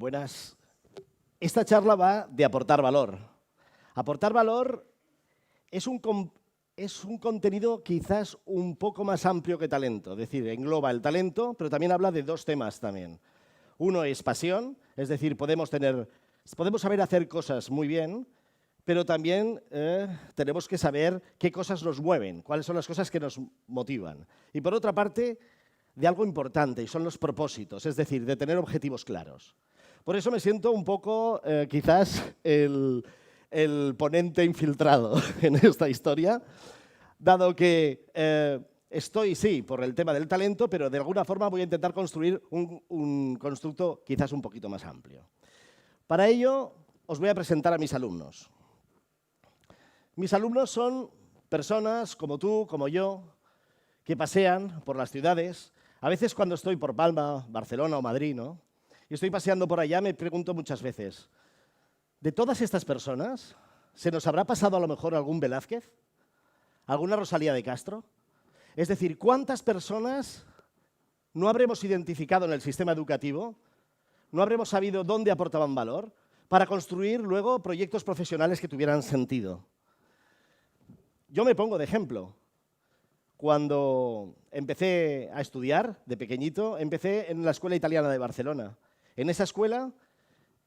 Buenas. Esta charla va de aportar valor. Aportar valor es un contenido quizás un poco más amplio que talento. Es decir, engloba el talento, pero también habla de dos temas también. Uno es pasión, es decir, podemos saber hacer cosas muy bien, pero también tenemos que saber qué cosas nos mueven, cuáles son las cosas que nos motivan. Y por otra parte, de algo importante, y son los propósitos, es decir, de tener objetivos claros. Por eso me siento un poco, quizás, el ponente infiltrado en esta historia, dado que estoy, sí, por el tema del talento, pero de alguna forma voy a intentar construir un constructo quizás un poquito más amplio. Para ello, os voy a presentar a mis alumnos. Mis alumnos son personas como tú, como yo, que pasean por las ciudades. A veces cuando estoy por Palma, Barcelona o Madrid, ¿no? Y estoy paseando por allá, me pregunto muchas veces, ¿de todas estas personas se nos habrá pasado a lo mejor algún Velázquez? ¿Alguna Rosalía de Castro? Es decir, ¿cuántas personas no habremos identificado en el sistema educativo, no habremos sabido dónde aportaban valor para construir luego proyectos profesionales que tuvieran sentido? Yo me pongo de ejemplo. Cuando empecé a estudiar, de pequeñito, empecé en la Escuela Italiana de Barcelona. En esa escuela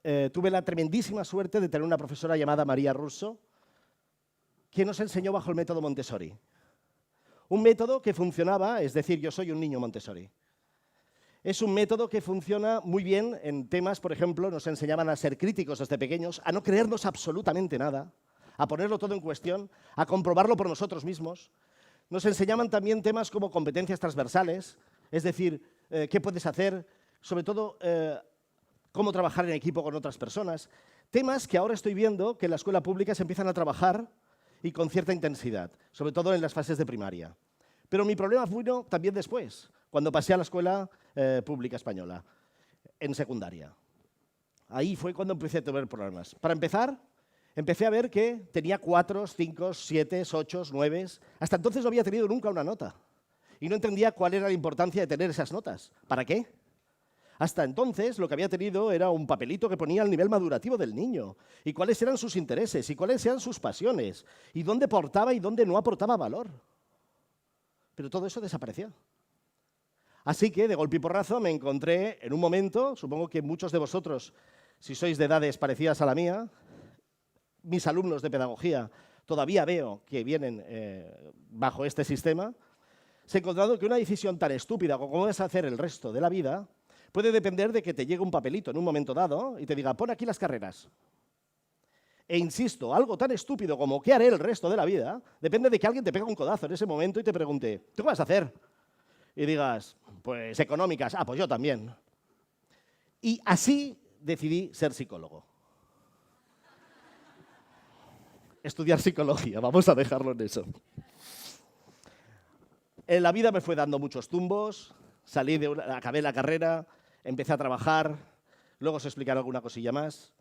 tuve la tremendísima suerte de tener una profesora llamada María Russo, que nos enseñó bajo el método Montessori. Un método que funcionaba, es decir, yo soy un niño Montessori. Es un método que funciona muy bien en temas, por ejemplo, nos enseñaban a ser críticos desde pequeños, a no creernos absolutamente nada, a ponerlo todo en cuestión, a comprobarlo por nosotros mismos. Nos enseñaban también temas como competencias transversales, es decir, qué puedes hacer, sobre todo cómo trabajar en equipo con otras personas. Temas que ahora estoy viendo que en la escuela pública se empiezan a trabajar y con cierta intensidad, sobre todo en las fases de primaria. Pero mi problema vino también después, cuando pasé a la escuela pública española, en secundaria. Ahí fue cuando empecé a tener problemas. Para empezar, empecé a ver que tenía 4, 5, 7, 8, 9. Hasta entonces no había tenido nunca una nota. Y no entendía cuál era la importancia de tener esas notas. ¿Para qué? Hasta entonces lo que había tenido era un papelito que ponía el nivel madurativo del niño, y cuáles eran sus intereses, y cuáles eran sus pasiones, y dónde aportaba y dónde no aportaba valor. Pero todo eso desapareció. Así que, de golpe y porrazo, me encontré en un momento, supongo que muchos de vosotros, si sois de edades parecidas a la mía, mis alumnos de pedagogía todavía veo que vienen bajo este sistema, se ha encontrado que una decisión tan estúpida como cómo vas a hacer el resto de la vida puede depender de que te llegue un papelito en un momento dado y te diga, pon aquí las carreras. E insisto, algo tan estúpido como qué haré el resto de la vida depende de que alguien te pegue un codazo en ese momento y te pregunte, ¿tú qué vas a hacer? Y digas, pues económicas. Ah, pues yo también. Y así decidí ser psicólogo. Estudiar psicología, vamos a dejarlo en eso. En la vida me fue dando muchos tumbos, acabé la carrera, empecé a trabajar, luego os explicaré alguna cosilla más.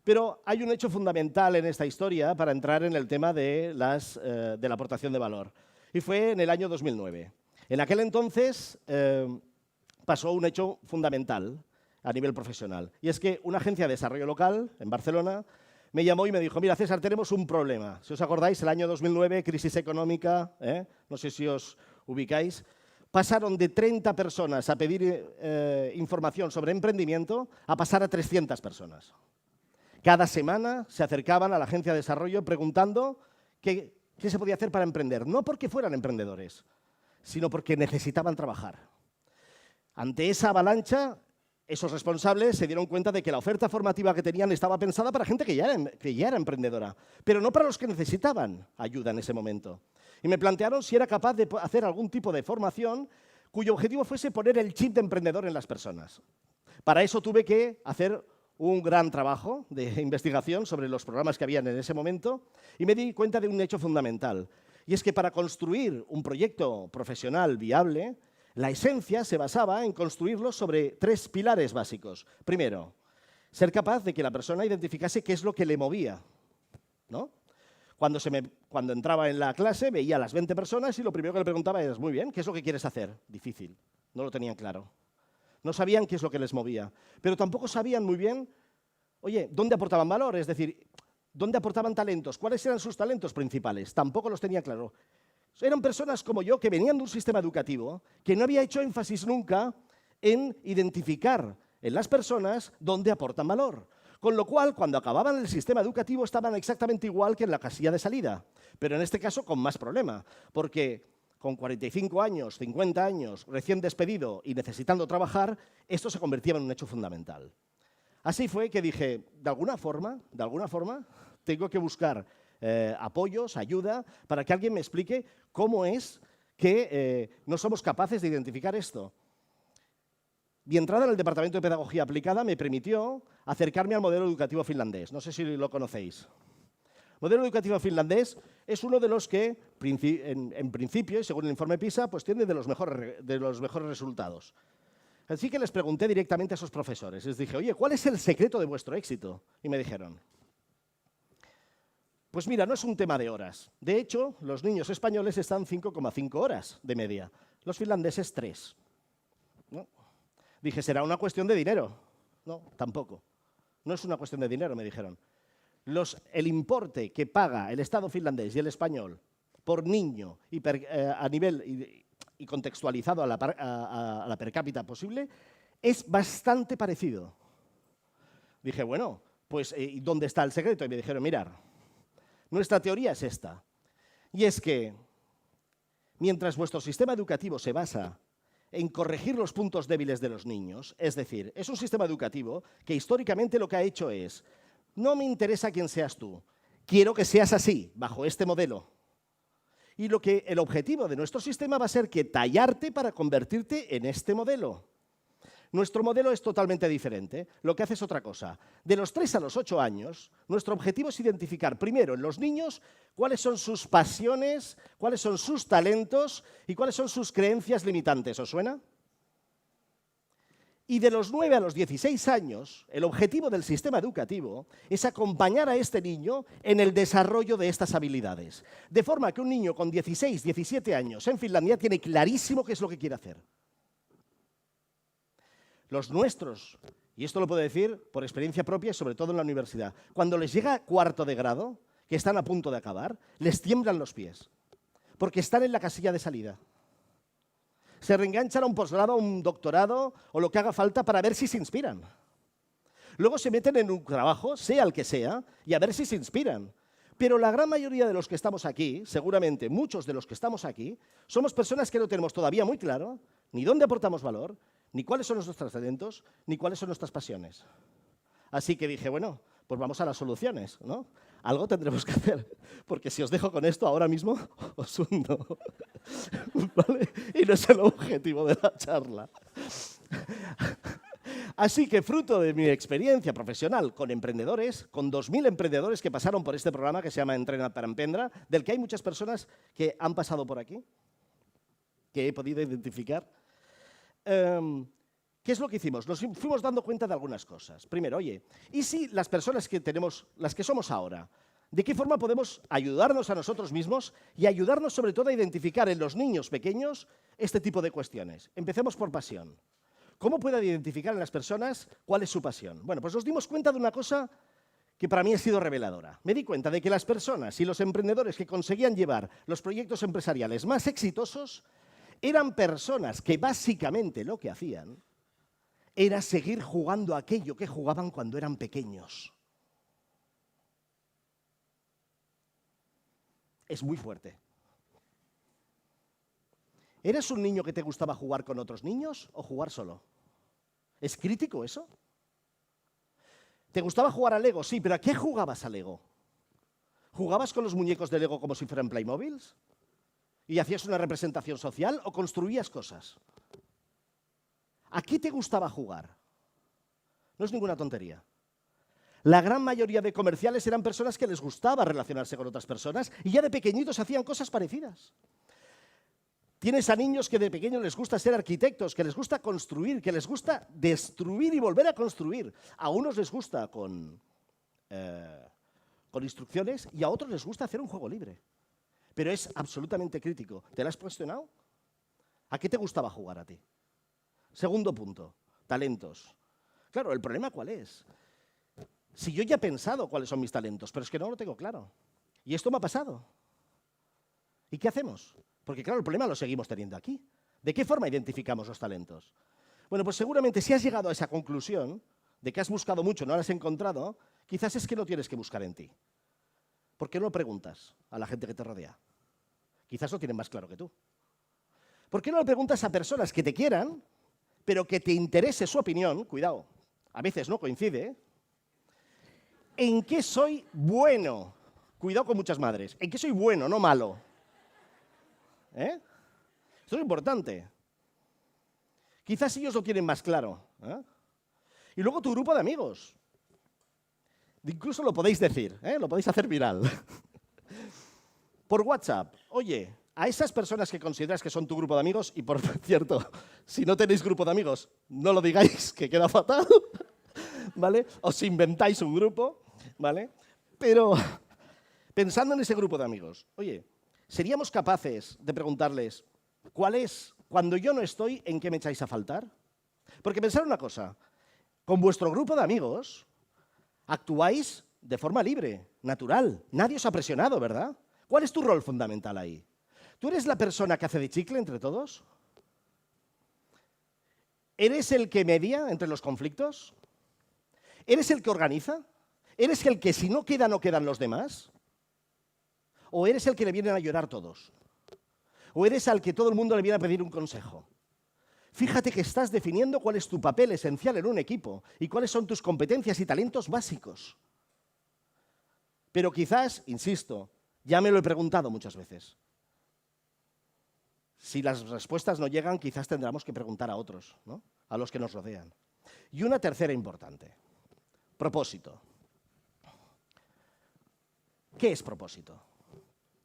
Pero hay un hecho fundamental en esta historia para entrar en el tema de la aportación de valor. Y fue en el año 2009. En aquel entonces pasó un hecho fundamental a nivel profesional. Y es que una agencia de desarrollo local en Barcelona me llamó y me dijo, mira, César, tenemos un problema. Si os acordáis, el año 2009, crisis económica, no sé si os ubicáis, pasaron de 30 personas a pedir información sobre emprendimiento a pasar a 300 personas. Cada semana se acercaban a la agencia de desarrollo preguntando qué se podía hacer para emprender. No porque fueran emprendedores, sino porque necesitaban trabajar. Ante esa avalancha, esos responsables se dieron cuenta de que la oferta formativa que tenían estaba pensada para gente que ya era emprendedora, pero no para los que necesitaban ayuda en ese momento. Y me plantearon si era capaz de hacer algún tipo de formación cuyo objetivo fuese poner el chip de emprendedor en las personas. Para eso tuve que hacer un gran trabajo de investigación sobre los programas que habían en ese momento y me di cuenta de un hecho fundamental. Y es que para construir un proyecto profesional viable, la esencia se basaba en construirlo sobre 3 pilares básicos. Primero, ser capaz de que la persona identificase qué es lo que le movía, ¿no? Cuando entraba en la clase veía a las 20 personas y lo primero que le preguntaba es, muy bien, ¿qué es lo que quieres hacer? Difícil, no lo tenían claro. no sabían qué es lo que les movía, pero tampoco sabían muy bien, oye, dónde aportaban valor, es decir, dónde aportaban talentos, cuáles eran sus talentos principales, tampoco los tenía claro. Eran personas como yo que venían de un sistema educativo que no había hecho énfasis nunca en identificar en las personas dónde aportan valor. Con lo cual, cuando acababan el sistema educativo estaban exactamente igual que en la casilla de salida, pero en este caso con más problema, porque con 45 años, 50 años, recién despedido y necesitando trabajar, esto se convertía en un hecho fundamental. Así fue que dije, de alguna forma, tengo que buscar apoyos, ayuda, para que alguien me explique cómo es que no somos capaces de identificar esto. Mi entrada en el Departamento de Pedagogía Aplicada me permitió acercarme al modelo educativo finlandés. No sé si lo conocéis. El modelo educativo finlandés es uno de los que, en principio, y según el informe PISA, pues tiene de los mejores resultados. Así que les pregunté directamente a esos profesores. Les dije, oye, ¿cuál es el secreto de vuestro éxito? Y me dijeron, pues mira, no es un tema de horas. De hecho, los niños españoles están 5,5 horas de media. Los finlandeses 3. ¿No? Dije, ¿será una cuestión de dinero? No, tampoco. No es una cuestión de dinero, me dijeron. El importe que paga el Estado finlandés y el español por niño a nivel y contextualizado a la per cápita posible es bastante parecido. Dije, bueno, pues ¿y dónde está el secreto? Y me dijeron, mirar, nuestra teoría es esta. Y es que mientras vuestro sistema educativo se basa en corregir los puntos débiles de los niños, es decir, es un sistema educativo que históricamente lo que ha hecho es, no me interesa quién seas tú, quiero que seas así, bajo este modelo. Y el objetivo de nuestro sistema va a ser que tallarte para convertirte en este modelo. Nuestro modelo es totalmente diferente, lo que hace es otra cosa. De los 3 a los 8 años, nuestro objetivo es identificar primero en los niños cuáles son sus pasiones, cuáles son sus talentos y cuáles son sus creencias limitantes. ¿Os suena? Y de los 9 a los 16 años, el objetivo del sistema educativo es acompañar a este niño en el desarrollo de estas habilidades. De forma que un niño con 16, 17 años en Finlandia tiene clarísimo qué es lo que quiere hacer. Los nuestros, y esto lo puedo decir por experiencia propia y sobre todo en la universidad, cuando les llega cuarto de grado, que están a punto de acabar, les tiemblan los pies, porque están en la casilla de salida. Se reenganchan a un posgrado, a un doctorado o lo que haga falta para ver si se inspiran. Luego se meten en un trabajo, sea el que sea, y a ver si se inspiran. Pero la gran mayoría de los que estamos aquí, seguramente muchos de los que estamos aquí, somos personas que no tenemos todavía muy claro ni dónde aportamos valor, ni cuáles son nuestros talentos, ni cuáles son nuestras pasiones. Así que dije, bueno, pues vamos a las soluciones, ¿no? Algo tendremos que hacer, porque si os dejo con esto ahora mismo, os hundo. ¿Vale? Y no es el objetivo de la charla. Así que, fruto de mi experiencia profesional con emprendedores, con 2.000 emprendedores que pasaron por este programa que se llama Entrena per Emprendre, del que hay muchas personas que han pasado por aquí, que he podido identificar, ¿qué es lo que hicimos? Nos fuimos dando cuenta de algunas cosas. Primero, oye, ¿y si las personas que tenemos, las que somos ahora, de qué forma podemos ayudarnos a nosotros mismos y ayudarnos sobre todo a identificar en los niños pequeños este tipo de cuestiones? Empecemos por pasión. ¿Cómo pueden identificar en las personas cuál es su pasión? Bueno, pues nos dimos cuenta de una cosa que para mí ha sido reveladora. Me di cuenta de que las personas y los emprendedores que conseguían llevar los proyectos empresariales más exitosos eran personas que básicamente lo que hacían era seguir jugando aquello que jugaban cuando eran pequeños. Es muy fuerte. ¿Eres un niño que te gustaba jugar con otros niños o jugar solo? ¿Es crítico eso? ¿Te gustaba jugar a Lego? Sí, pero ¿a qué jugabas a Lego? ¿Jugabas con los muñecos de Lego como si fueran Playmobils? ¿Y hacías una representación social o construías cosas? ¿A qué te gustaba jugar? No es ninguna tontería. La gran mayoría de comerciales eran personas que les gustaba relacionarse con otras personas y ya de pequeñitos hacían cosas parecidas. Tienes a niños que de pequeños les gusta ser arquitectos, que les gusta construir, que les gusta destruir y volver a construir. A unos les gusta con instrucciones y a otros les gusta hacer un juego libre. Pero es absolutamente crítico. ¿Te lo has cuestionado? ¿A qué te gustaba jugar a ti? Segundo punto. talentos. Claro, ¿el problema cuál es? Si yo ya he pensado cuáles son mis talentos, pero es que no lo tengo claro. Y esto me ha pasado. ¿Y qué hacemos? Porque claro, el problema lo seguimos teniendo aquí. ¿De qué forma identificamos los talentos? Bueno, pues seguramente si has llegado a esa conclusión de que has buscado mucho, no lo has encontrado, quizás es que no tienes que buscar en ti. ¿Por qué no lo preguntas a la gente que te rodea? Quizás lo tienen más claro que tú. ¿Por qué no lo preguntas a personas que te quieran, pero que te interese su opinión? Cuidado, a veces no coincide, ¿eh? ¿En qué soy bueno? Cuidado con muchas madres. ¿En qué soy bueno, no malo? ¿Eh? Esto es importante. Quizás ellos lo tienen más claro. ¿Eh? Y luego tu grupo de amigos. Incluso lo podéis decir, ¿eh? Lo podéis hacer viral. Por WhatsApp. Oye, a esas personas que consideras que son tu grupo de amigos, y por cierto, si no tenéis grupo de amigos, no lo digáis, que queda fatal, ¿vale? Os inventáis un grupo, ¿vale? Pero pensando en ese grupo de amigos, oye, ¿seríamos capaces de preguntarles cuál es, cuando yo no estoy, en qué me echáis a faltar? Porque pensad una cosa, con vuestro grupo de amigos actuáis de forma libre, natural, nadie os ha presionado, ¿verdad? ¿Cuál es tu rol fundamental ahí? ¿Tú eres la persona que hace de chicle entre todos? ¿Eres el que media entre los conflictos? ¿Eres el que organiza? ¿Eres el que si no queda, no quedan los demás? ¿O eres el que le vienen a llorar todos? ¿O eres al que todo el mundo le viene a pedir un consejo? Fíjate que estás definiendo cuál es tu papel esencial en un equipo y cuáles son tus competencias y talentos básicos. Pero quizás, insisto, ya me lo he preguntado muchas veces. Si las respuestas no llegan, quizás tendremos que preguntar a otros, ¿no? A los que nos rodean. Y una tercera importante, propósito. ¿Qué es propósito?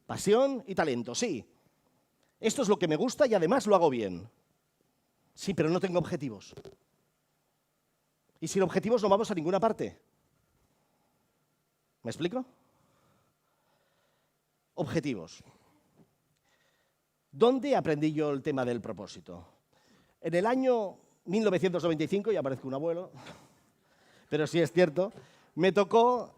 Pasión y talento, sí. Esto es lo que me gusta y además lo hago bien. Sí, pero no tengo objetivos. Y sin objetivos no vamos a ninguna parte. ¿Me explico? Objetivos. ¿Dónde aprendí yo el tema del propósito? En el año 1995, ya parezco un abuelo, pero sí es cierto, me tocó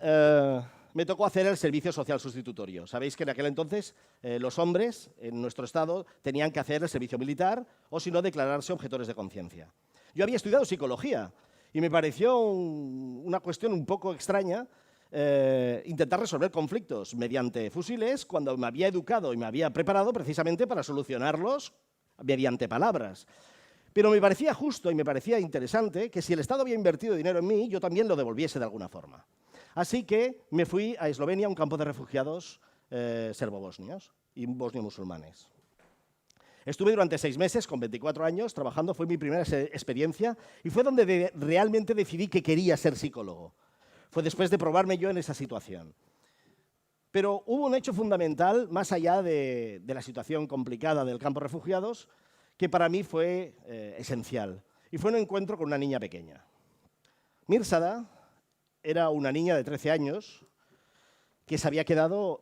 hacer el servicio social sustitutorio. Sabéis que en aquel entonces los hombres en nuestro estado tenían que hacer el servicio militar o si no declararse objetores de conciencia. Yo había estudiado psicología y me pareció una cuestión un poco extraña intentar resolver conflictos mediante fusiles cuando me había educado y me había preparado precisamente para solucionarlos mediante palabras. Pero me parecía justo y me parecía interesante que si el Estado había invertido dinero en mí, yo también lo devolviese de alguna forma. Así que me fui a Eslovenia, a un campo de refugiados serbo-bosnios y bosnio-musulmanes. Estuve durante 6 meses, con 24 años, trabajando, fue mi primera experiencia y fue donde realmente decidí que quería ser psicólogo. Fue después de probarme yo en esa situación. Pero hubo un hecho fundamental, más allá de la situación complicada del campo de refugiados, que para mí fue esencial. Y fue un encuentro con una niña pequeña. Mirsada era una niña de 13 años que se había quedado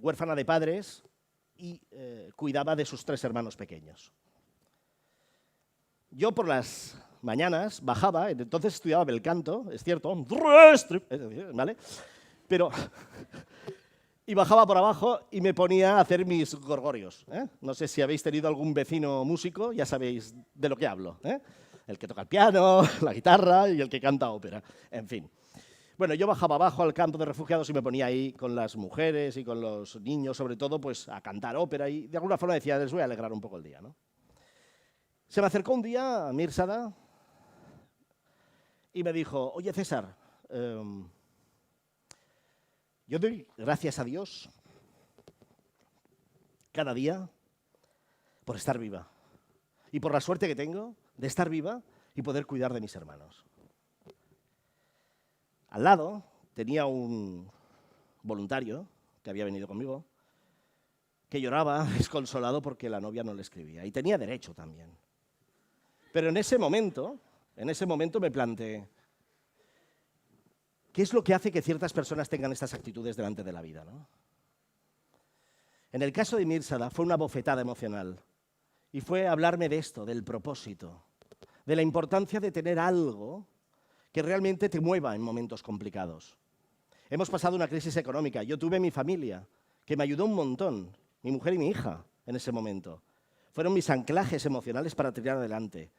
huérfana de padres y cuidaba de sus 3 hermanos pequeños. Yo por las mañanas bajaba, entonces estudiaba bel canto, es cierto, ¿vale? Pero y bajaba por abajo y me ponía a hacer mis gorgorios, ¿eh? No sé si habéis tenido algún vecino músico, ya sabéis de lo que hablo, ¿eh? El que toca el piano, la guitarra y el que canta ópera, en fin. Bueno, yo bajaba abajo al campo de refugiados y me ponía ahí con las mujeres y con los niños, sobre todo, pues a cantar ópera y de alguna forma decía, les voy a alegrar un poco el día, ¿no? Se me acercó un día a Mirsada y me dijo, oye César, yo doy gracias a Dios cada día por estar viva y por la suerte que tengo de estar viva y poder cuidar de mis hermanos. Al lado tenía un voluntario que había venido conmigo que lloraba desconsolado porque la novia no le escribía y tenía derecho también. Pero en ese momento me planteé, ¿qué es lo que hace que ciertas personas tengan estas actitudes delante de la vida, ¿no? En el caso de Mirsada fue una bofetada emocional y fue hablarme de esto, del propósito, de la importancia de tener algo que realmente te mueva en momentos complicados. Hemos pasado una crisis económica. Yo tuve mi familia, que me ayudó un montón, mi mujer y mi hija, en ese momento. Fueron mis anclajes emocionales para tirar adelante.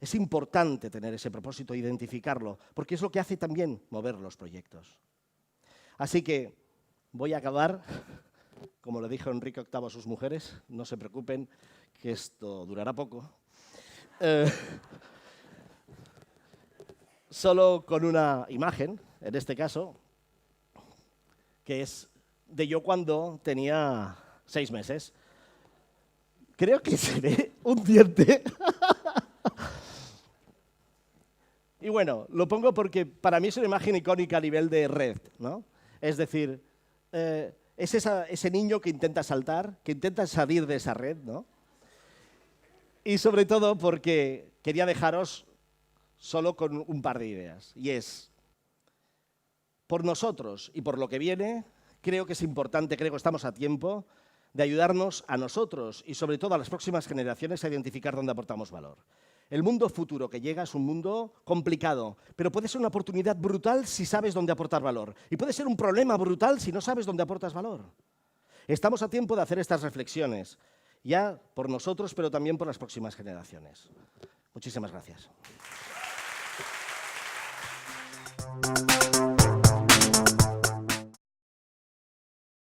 Es importante tener ese propósito, identificarlo, porque es lo que hace también mover los proyectos. Así que voy a acabar, como le dijo Enrique VIII a sus mujeres, no se preocupen, que esto durará poco. Solo con una imagen, en este caso, que es de yo cuando tenía 6 meses. Creo que se ve un diente. Y bueno, lo pongo porque para mí es una imagen icónica a nivel de red, ¿no? Es decir, es ese niño que intenta saltar, que intenta salir de esa red, ¿no? Y sobre todo porque quería dejaros solo con un par de ideas. Y es, por nosotros y por lo que viene, creo que es importante, creo que estamos a tiempo de ayudarnos a nosotros y sobre todo a las próximas generaciones a identificar dónde aportamos valor. El mundo futuro que llega es un mundo complicado, pero puede ser una oportunidad brutal si sabes dónde aportar valor. Y puede ser un problema brutal si no sabes dónde aportas valor. Estamos a tiempo de hacer estas reflexiones, ya por nosotros, pero también por las próximas generaciones. Muchísimas gracias.